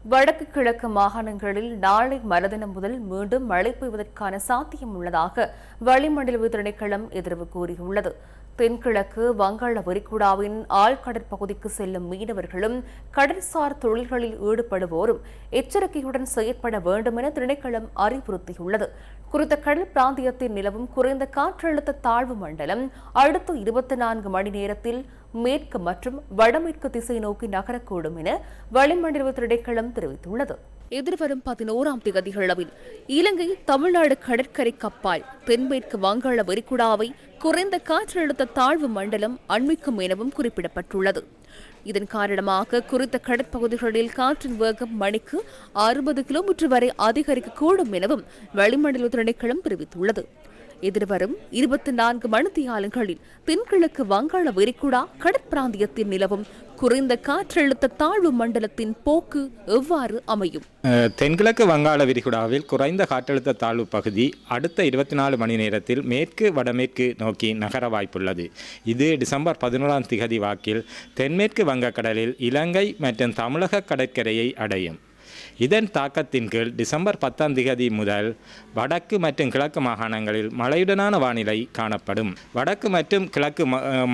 வடக்கு கிழக்கு மாகாணங்களில் நாளை மறுதினம் முதல் மீண்டும் மழை பெய்வதற்கான சாத்தியம் உள்ளதாக வளிமண்டல திணைக்களம் எதிர்வு கூறியுள்ளது. தென்கிழக்கு வங்காள விரிகுடாவின் ஆழ்கடற்பகுதிக்கு செல்லும் மீனவர்களும் கடல்சார் தொழில்களில் ஈடுபடுவோரும் எச்சரிக்கையுடன் செயற்பட வேண்டும் என திணைக்களம் அறிவுறுத்தியுள்ளது. குறித்த கடல் பிராந்தியத்தில் நிலவும் குறைந்த காற்றழுத்த தாழ்வு மண்டலம் அடுத்த 24 மணி நேரத்தில் மேற்கு மற்றும் வடமேற்கு திசை நோக்கி நகரக்கூடும் என வளிமண்டல திணைக்களம் தெரிவித்துள்ளது. எதிர்வரும் 11ஆம் தேதியளவில் இலங்கை தமிழ்நாடு கடற்கரை கப்பால் தென்மேற்கு வங்காள விரிகுடாவை குறைந்த காற்றழுத்த தாழ்வு மண்டலம் அண்மிக்கும் எனவும் குறிப்பிடப்பட்டுள்ளது. இதன் காரணமாக குறித்த கடற்பகுதிகளில் காற்றின் வேகம் மணிக்கு 60 கிலோமீட்டர் வரை அதிகரிக்கக்கூடும் எனவும் வளிமண்டல திணைக்களம் தெரிவித்துள்ளது. எதிர்வரும் 24 மணித்தியாலங்களில் தென்கிழக்கு வங்காள விரிகுடா கடற்பிராந்தியத்தில் நிலவும் குறைந்த காற்றழுத்த தாழ்வு மண்டலத்தின் போக்கு எவ்வாறு அமையும்? தென்கிழக்கு வங்காள விரிகுடாவில் குறைந்த காற்றழுத்த தாழ்வு பகுதி அடுத்த 24 மணி நேரத்தில் மேற்கு வடமேற்கு நோக்கி நகர வாய்ப்புள்ளது. இது டிசம்பர் 11ஆம் திகதி வாக்கில் தென்மேற்கு வங்கக்கடலில் இலங்கை மற்றும் தமிழக கடற்கரையை அடையும். இதன் தாக்கத்தின் கீழ் டிசம்பர் 10ஆம் திகதி முதல் வடக்கு மற்றும் கிழக்கு மாகாணங்களில் மழையுடனான வானிலை காணப்படும். வடக்கு மற்றும் கிழக்கு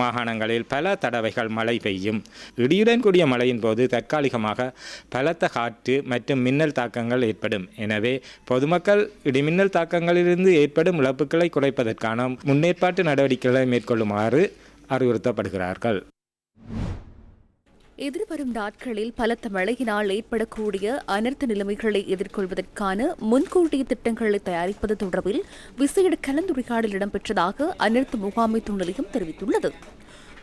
மாகாணங்களில் பல தடவைகள் மழை பெய்யும். இடியுடன் கூடிய மழையின் போது தற்காலிகமாக பலத்த காற்று மற்றும் மின்னல் தாக்கங்கள் ஏற்படும். எனவே பொதுமக்கள் இடிமின்னல் தாக்கங்களிலிருந்து ஏற்படும் இழப்புகளை குறைப்பதற்கான முன்னேற்பாட்டு நடவடிக்கைகளை மேற்கொள்ளுமாறு அறிவுறுத்தப்படுகிறார்கள். எதிர்வரும் நாட்களில் பலத்த மழையினால் ஏற்படக்கூடிய அனர்த்த நிலைமைகளை எதிர்கொள்வதற்கான முன்கூட்டிய திட்டங்களை தயாரிப்பது தொடர்பில் விசேட கலந்துரையாடல் இடம்பெற்றதாக அனர்த்த முகாமைத்துவ நிலையம் தெரிவித்துள்ளது.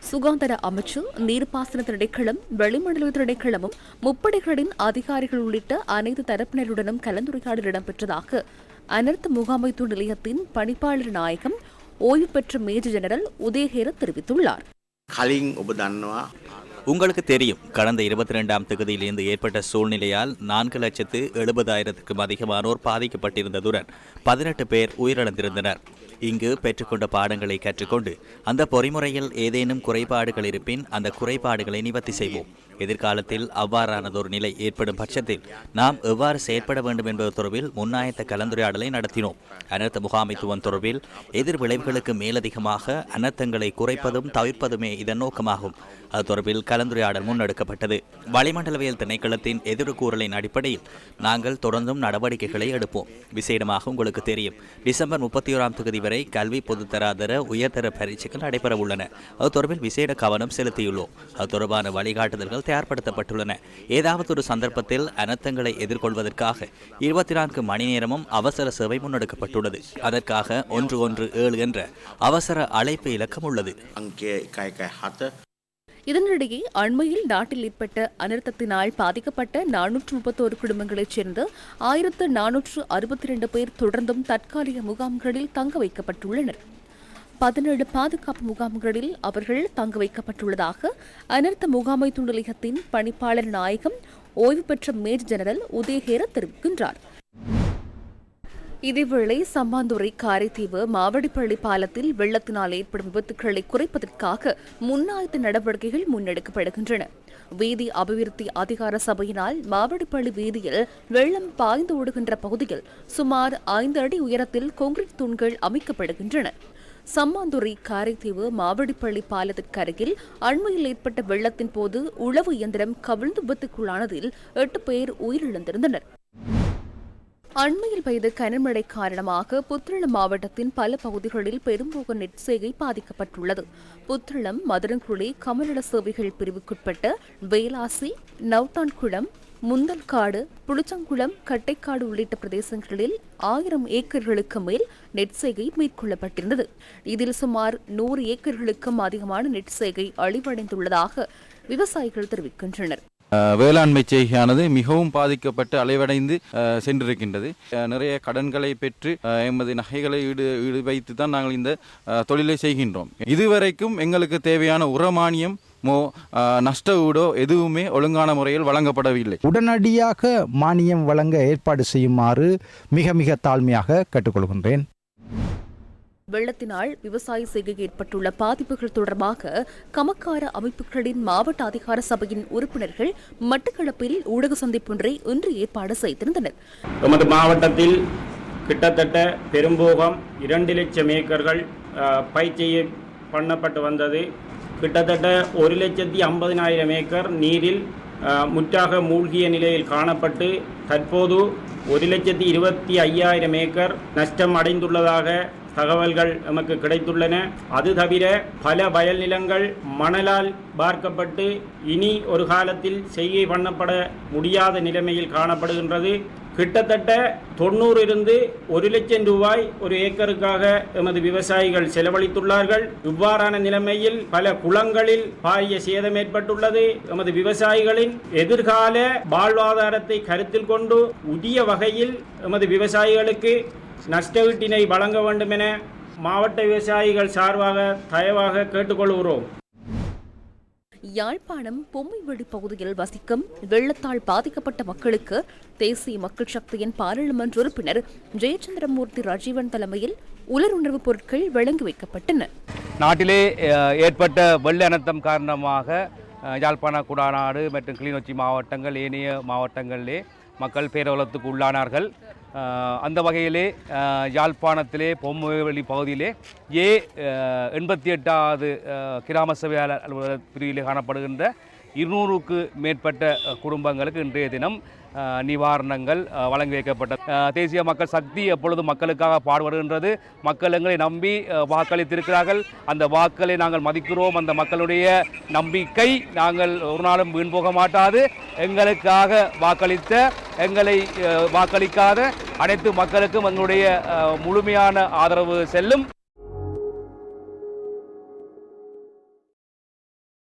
சுகாதார அமைச்சு, நீர்ப்பாசன திணைக்களம், வளிமண்டல திணைக்களமும் முப்படைகளின் அதிகாரிகள் உள்ளிட்ட அனைத்து தரப்பினருடனும் கலந்துரையாடல் இடம்பெற்றதாக அனர்த்த முகாமைத்துவ நிலையத்தின் பணிப்பாளர் நாயகம் ஓய்வு பெற்ற மேஜர் ஜெனரல் உதயஹேர தெரிவித்துள்ளார். உங்களுக்கு தெரியும், கடந்த 22ஆம் தேதியிலிருந்து ஏற்பட்ட சூழ்நிலையால் 4,70,000க்கும் அதிகமானோர் பாதிக்கப்பட்டிருந்ததுடன் 18 பேர் உயிரிழந்திருந்தனர். இங்கு பெற்றுக்கொண்ட பாடங்களை கற்றுக்கொண்டு அந்த பொறிமுறையில் ஏதேனும் குறைபாடுகள் இருப்பின் அந்த குறைபாடுகளை நிவர்த்தி செய்வோம். எதிர்காலத்தில் அவ்வாறானதொரு நிலை ஏற்படும் பட்சத்தில் நாம் எவ்வாறு செயற்பட வேண்டும் என்பது தொடர்பில் முன்னாயத்த கலந்துரையாடலை நடத்தினோம். அனர்த்த முகாமைத்துவம் தொடர்பில் எதிர் விளைவுகளுக்கு மேலதிகமாக அனர்த்தங்களை குறைப்பதும் தவிர்ப்பதுமே இதன் நோக்கமாகும். அது தொடர்பில் கலந்துரையாடல் முன்னெடுக்கப்பட்டது. வளிமண்டலவியல் திணைக்களத்தின் எதிர்கூறலின் அடிப்படையில் நாங்கள் தொடர்ந்தும் நடவடிக்கைகளை எடுப்போம். விசேடமாக உங்களுக்கு தெரியும், டிசம்பர் 31ஆம் தேதி வரை கல்வி பொதுத்தராதர உயர்தர பரீட்சைகள் நடைபெற உள்ளன. அது தொடர்பில் விசேட கவனம் செலுத்தியுள்ளோம். அது தொடர்பான வழிகாட்டுதல்கள் தயார்படுத்தப்பட்டுள்ளன. ஏதாவது ஒரு சந்தர்ப்பத்தில் அனர்த்தங்களை எதிர்கொள்வதற்காக 24 மணி நேரமும் அவசர சேவை முன்னெடுக்கப்பட்டுள்ளது. அதற்காக 117 என்ற அவசர அழைப்பு இலக்கம் உள்ளது. இதனிடையே அண்மையில் நாட்டில் ஏற்பட்ட அனர்த்தத்தினால் பாதிக்கப்பட்ட 431 குடும்பங்களைச் சேர்ந்த 1462 பேர் தொடர்ந்தும் தற்காலிக முகாம்களில் தங்க வைக்கப்பட்டுள்ளனர். 17 பாதுகாப்பு முகாம்களில் அவர்கள் தங்க வைக்கப்பட்டுள்ளதாக அனர்த்த முகாமைத்துவ நிலையத்தின் பணிப்பாளர் நாயகம் ஓய்வு பெற்ற மேஜர் ஜெனரல் உதயஹேர தெரிவிக்கின்றார். இதேவேளை சம்பாந்துறை காரைதீவு மாவடிப்பள்ளி பாலத்தில் வெள்ளத்தினால் ஏற்படும் விபத்துக்களை குறைப்பதற்காக முன்னாயத்த நடவடிக்கைகள் முன்னெடுக்கப்படுகின்றன. வீதி அபிவிருத்தி அதிகார சபையினால் மாவடிப்பள்ளி வீதியில் வெள்ளம் பாய்ந்து ஓடுகின்ற பகுதியில் சுமார் 5 அடி உயரத்தில் கான்கிரீட் தூண்கள் அமைக்கப்படுகின்றன. சம்மாந்துறை காரைதீவு மாவடிப்பள்ளி பாலத்திற்கு அருகில் அண்மையில் ஏற்பட்ட வெள்ளத்தின் போது உளவு இயந்திரம் கவிழ்ந்து விபத்துக்குள்ளானதில் 8 பேர் உயிரிழந்திருந்தனர். அண்மையில் பெய்த கனமழை காரணமாக புத்தளம் மாவட்டத்தின் பல பகுதிகளில் பெரும்போக நெற்செய்கை பாதிக்கப்பட்டுள்ளது. புத்தளம், மதுரங்குடி, கமநல சேவைகள் பிரிவுக்குட்பட்ட வேலாசி, நவுட்டான்குளம், முந்தல்காடு, புளிச்சங்குளம், கட்டைக்காடு உள்ளிட்ட பிரதேசங்களில் 1000 ஏக்கர்களுக்கு மேல் நெற்செய்கை மேற்கொள்ளப்பட்டிருந்தது. இதில் சுமார் 100 ஏக்கர்களுக்கும் அதிகமான நெற்செய்கை அழிவடைந்துள்ளதாக விவசாயிகள் தெரிவிக்கின்றனர். வேளாண்மை செய்கையானது மிகவும் பாதிக்கப்பட்டு அலைவடைந்து சென்றிருக்கின்றது. நிறைய கடன்களை பெற்று எமது நகைகளை ஈடு வைத்து தான் நாங்கள் இந்த தொழிலை செய்கின்றோம். இதுவரைக்கும் எங்களுக்கு தேவையான உரமானியம் நஷ்ட ஊடோ எதுவுமே ஒழுங்கான முறையில் வழங்கப்படவில்லை. உடனடியாக மானியம் வழங்க ஏற்பாடு செய்யுமாறு மிக மிக தாழ்மையாக கேட்டுக்கொள்கின்றேன். வெள்ளத்தினால் விவசாய செய்கைக்கு ஏற்பட்டுள்ள பாதிப்புகள் தொடர்பாக கமக்கார அமைப்புகளின் மாவட்ட அதிகார சபையின் உறுப்பினர்கள் மட்டக்களப்பில் ஊடக சந்திப்பொன்றை இன்று ஏற்பாடு செய்திருந்தனர். எமது மாவட்டத்தில் கிட்டத்தட்ட பெரும்போகம் 2 லட்சம் ஏக்கர்கள் பயிர் பண்ணப்பட்டு வந்தது. கிட்டத்தட்ட 1,50,000 ஏக்கர் நீரில் முற்றாக மூழ்கிய நிலையில் காணப்பட்டு தற்போது 1,25,000 ஏக்கர் நஷ்டம் அடைந்துள்ளதாக தகவல்கள் நமக்கு கிடைத்துள்ளன. அது தவிர பல வயல் நிலங்கள் மணலால் பார்க்கப்பட்டு இனி ஒரு காலத்தில் செய்கை பண்ணப்பட முடியாத நிலைமையில் காணப்படுகின்றது. கிட்டத்தட்ட 90 இருந்து 1 லட்சம் ரூபாய் ஒரு ஏக்கருக்காக எமது விவசாயிகள் செலவழித்துள்ளார்கள். இவ்வாறான நிலைமையில் பல குளங்களில் பாரிய சேதம் ஏற்பட்டுள்ளது. எமது விவசாயிகளின் எதிர்கால வாழ்வாதாரத்தை கருத்தில் கொண்டு உரிய வகையில் எமது விவசாயிகளுக்கு நஷ்டஈட்டினை வழங்க வேண்டும் என மாவட்ட விவசாயிகள் சார்பாக தயவாக கேட்டுக்கொள்கிறோம். யாழ்ப்பாணம் பொம்மைவெளி பகுதியில் வசிக்கும் வெள்ளத்தால் பாதிக்கப்பட்ட மக்களுக்கு தேசிய மக்கள் சக்தியின் பாராளுமன்ற உறுப்பினர் ஜெயச்சந்திரமூர்த்தி ராஜீவன் தலைமையில் உலருணர்வுப் பொருட்கள் வழங்கி வைக்கப்பட்டன. நாட்டிலே ஏற்பட்ட வெள்ள அனர்த்தம் காரணமாக யாழ்ப்பாண குடாநாடு மற்றும் கிளிநொச்சி மாவட்டங்கள் ஏனைய மாவட்டங்களிலே மக்கள் பேரவலத்துக்கு உள்ளானார்கள். அந்த வகையிலே யாழ்ப்பாணத்திலே பொம்மைவெளி பகுதியிலே 88வது கிராம சபை அலுவலக பிரிவிலே காணப்படுகின்ற 200க்கு மேற்பட்ட குடும்பங்களுக்கு இன்றைய தினம் நிவாரணங்கள் வழங்கி வைக்கப்பட்ட தேசிய மக்கள் சக்தி எப்பொழுது மக்களுக்காக பாடுபடுகின்றது. மக்கள் எங்களை நம்பி வாக்களித்திருக்கிறார்கள். அந்த வாக்களை நாங்கள் மதிக்கிறோம். அந்த மக்களுடைய நம்பிக்கை நாங்கள் ஒரு நாளும் வீண் போக மாட்டாது. எங்களுக்காக வாக்களித்த எங்களை வாக்களிக்காத அனைத்து மக்களுக்கும் எங்களுடைய முழுமையான ஆதரவு செல்லும்.